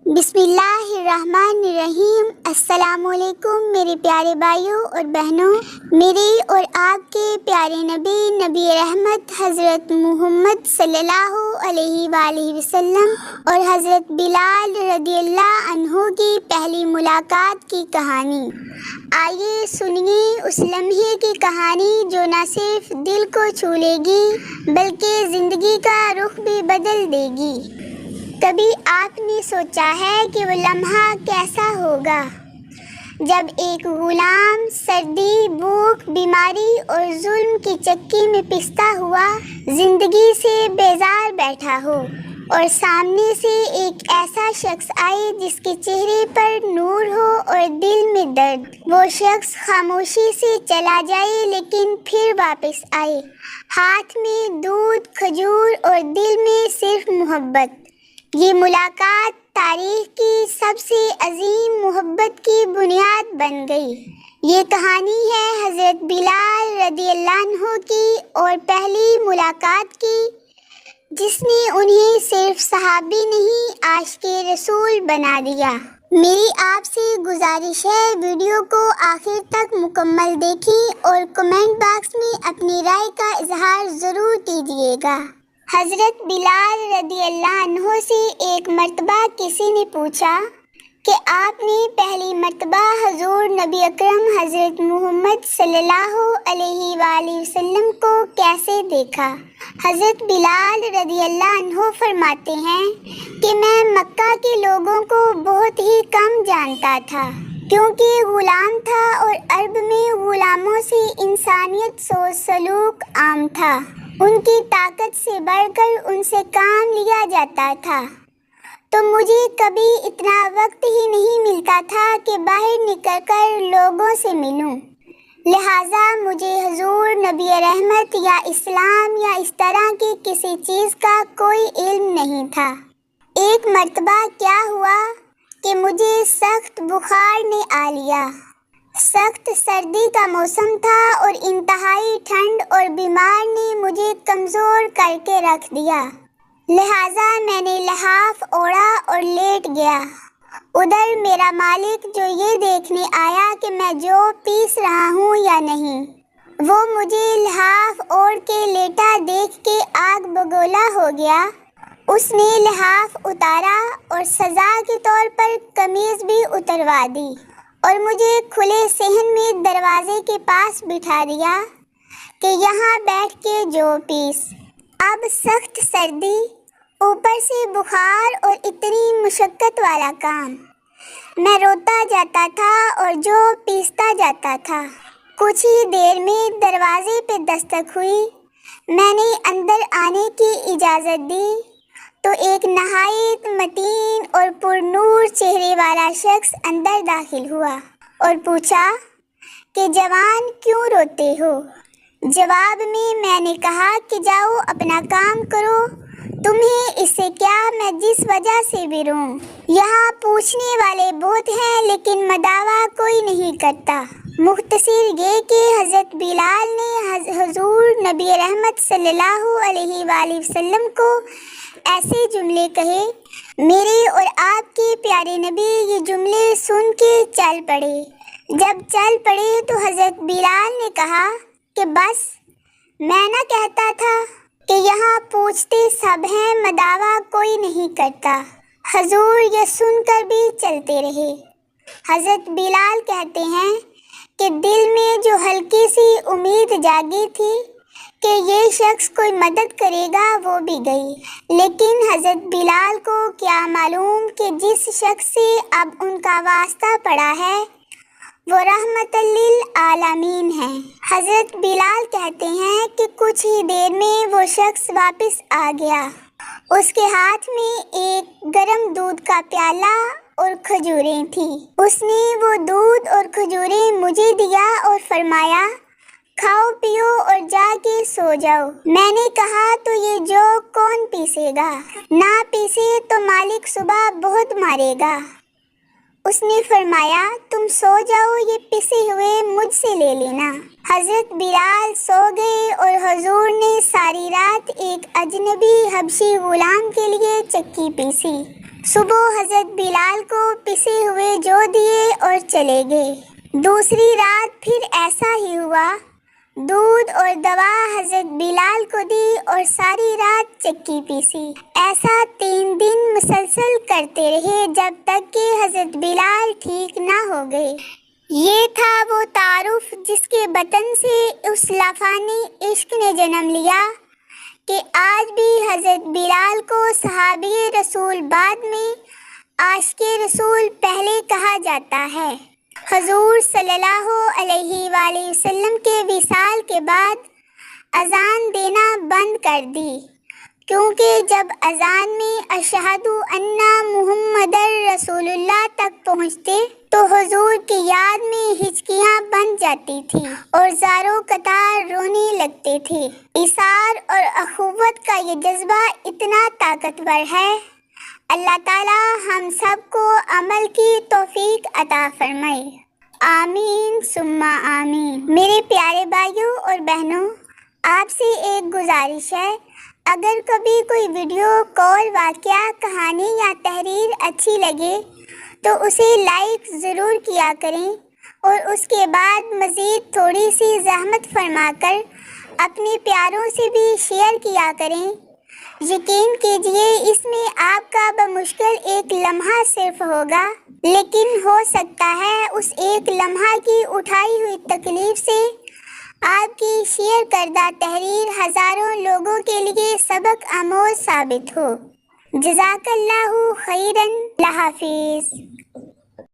بسم اللہ الرحمن الرحیم۔ السلام علیکم میرے پیارے بھائیوں اور بہنوں، میرے اور آپ کے پیارے نبی رحمت حضرت محمد صلی اللہ علیہ وآلہ وسلم اور حضرت بلال رضی اللہ عنہ کی پہلی ملاقات کی کہانی۔ آئیے سنیے اس لمحے کی کہانی جو نہ صرف دل کو چھو لے گی بلکہ زندگی کا رخ بھی بدل دے گی۔ کبھی آپ نے سوچا ہے کہ وہ لمحہ کیسا ہوگا جب ایک غلام سردی، بھوک، بیماری اور ظلم کی چکی میں پستا ہوا زندگی سے بیزار بیٹھا ہو، اور سامنے سے ایک ایسا شخص آئے جس کے چہرے پر نور ہو اور دل میں درد۔ وہ شخص خاموشی سے چلا جائے لیکن پھر واپس آئے، ہاتھ میں دودھ، کھجور اور دل میں صرف محبت۔ یہ ملاقات تاریخ کی سب سے عظیم محبت کی بنیاد بن گئی۔ یہ کہانی ہے حضرت بلال رضی اللہ عنہ کی اور پہلی ملاقات کی، جس نے انہیں صرف صحابی نہیں عاشق رسول بنا دیا۔ میری آپ سے گزارش ہے ویڈیو کو آخر تک مکمل دیکھیں اور کمنٹ باکس میں اپنی رائے کا اظہار ضرور کیجیے گا۔ حضرت بلال رضی اللہ عنہ سے ایک مرتبہ کسی نے پوچھا کہ آپ نے پہلی مرتبہ حضور نبی اکرم حضرت محمد صلی اللہ علیہ وآلہ وسلم کو کیسے دیکھا؟ حضرت بلال رضی اللہ عنہ فرماتے ہیں کہ میں مکہ کے لوگوں کو بہت ہی کم جانتا تھا، کیونکہ غلام تھا اور عرب میں غلاموں سے انسانیت سوچ سلوک عام تھا۔ ان کی طاقت سے بڑھ کر ان سے کام لیا جاتا تھا، تو مجھے کبھی اتنا وقت ہی نہیں ملتا تھا کہ باہر نکل کر لوگوں سے ملوں، لہٰذا مجھے حضور نبی رحمت یا اسلام یا اس طرح کی کسی چیز کا کوئی علم نہیں تھا۔ ایک مرتبہ کیا ہوا کہ مجھے سخت بخار نے آ لیا۔ سخت سردی کا موسم تھا اور انتہائی ٹھنڈ اور بیمار نے مجھے کمزور کر کے رکھ دیا، لہٰذا میں نے لحاف اوڑھا اور لیٹ گیا۔ ادھر میرا مالک جو یہ دیکھنے آیا کہ میں جو پیس رہا ہوں یا نہیں، وہ مجھے لحاف اوڑھ کے لیٹا دیکھ کے آگ بگولا ہو گیا۔ اس نے لحاف اتارا اور سزا کے طور پر قمیض بھی اتروا دی اور مجھے کھلے صحن میں دروازے کے پاس بٹھا دیا کہ یہاں بیٹھ کے جو پیس۔ اب سخت سردی، اوپر سے بخار اور اتنی مشقت والا کام۔ میں روتا جاتا تھا اور جو پیستا جاتا تھا۔ کچھ ہی دیر میں دروازے پہ دستک ہوئی۔ میں نے اندر آنے کی اجازت دی تو ایک نہایت متین اور پرنور چہرے والا شخص اندر داخل ہوا اور پوچھا کہ جوان کیوں روتے ہو؟ جواب میں نے کہا کہ جاؤ اپنا کام کرو، تمہیں اس سے کیا، میں جس وجہ سے بھی روں۔ یہاں پوچھنے والے بہت ہیں لیکن مداوا کوئی نہیں کرتا۔ مختصر یہ کہ حضرت بلال نے حضور نبی رحمت صلی اللہ علیہ وآلہ وسلم کو ایسے جملے کہے۔ میرے اور آپ کے پیارے نبی یہ جملے سن کے چل پڑے۔ جب چل پڑے تو حضرت بلال نے کہا کہ بس، میں نہ کہتا تھا کہ یہاں پوچھتے سب ہیں، مداوا کوئی نہیں کرتا۔ حضور یہ سن کر بھی چلتے رہے۔ حضرت بلال کہتے ہیں کہ دل میں جو ہلکی سی امید جاگی تھی کہ یہ شخص کوئی مدد کرے گا وہ بھی گئی، لیکن حضرت بلال کو کیا معلوم کہ جس شخص سے اب ان کا واسطہ پڑا ہے وہ رحمت للعالمین ہے۔ حضرت بلال کہتے ہیں کہ کچھ ہی دیر میں وہ شخص واپس آ گیا۔ اس کے ہاتھ میں ایک گرم دودھ کا پیالہ اور کھجوریں تھیں۔ اس نے وہ دودھ اور کھجوریں مجھے دیا اور فرمایا کھاؤ پیو اور جا کے سو جاؤ۔ میں نے کہا تو یہ جو کون پیسے گا؟ نہ پیسے تو مالک صبح بہت مارے گا۔ اس نے فرمایا تم سو جاؤ، یہ پسے ہوئے مجھ سے لے لینا۔ حضرت بلال سو گئے اور حضور نے ساری رات ایک اجنبی حبشی غلام کے لیے چکی پیسی۔ صبح حضرت بلال کو پسے ہوئے جو دیے اور چلے گئے۔ دوسری رات پھر ایسا ہی ہوا، دودھ اور دوا حضرت بلال کو دی اور ساری رات چکی پیسی۔ ایسا 3 دن مسلسل کرتے رہے جب تک کہ حضرت بلال ٹھیک نہ ہو گئے۔ یہ تھا وہ تعارف جس کے بطن سے اس لافانی عشق نے جنم لیا کہ آج بھی حضرت بلال کو صحابی رسول بعد میں عاشق رسول پہلے کہا جاتا ہے۔ حضور صلی اللہ علیہ وآلہ وسلم کے وصال کے بعد اذان دینا بند کر دی، کیونکہ جب اذان میں اشہد ان محمد رسول اللہ تک پہنچتے تو حضور کی یاد میں ہچکیاں بن جاتی تھی اور زاروں قطار رونے لگتے تھے۔ ایثار اور اخوت کا یہ جذبہ اتنا طاقتور ہے۔ اللہ تعالی ہم سب کو عمل کی توفیق عطا فرمائے، آمین ثم آمین۔ میرے پیارے بھائیوں اور بہنوں، آپ سے ایک گزارش ہے، اگر کبھی کوئی ویڈیو، کال، واقعہ، کہانی یا تحریر اچھی لگے تو اسے لائک ضرور کیا کریں اور اس کے بعد مزید تھوڑی سی زحمت فرما کر اپنے پیاروں سے بھی شیئر کیا کریں۔ یقین کیجئے اس میں آپ کا بمشکل ایک لمحہ صرف ہوگا، لیکن ہو سکتا ہے اس ایک لمحہ کی اٹھائی ہوئی تکلیف سے آپ کی شیئر کردہ تحریر ہزاروں لوگوں کے لیے سبق آموز ثابت ہو۔ جزاک اللہ خیراً۔ اللہ حافظ۔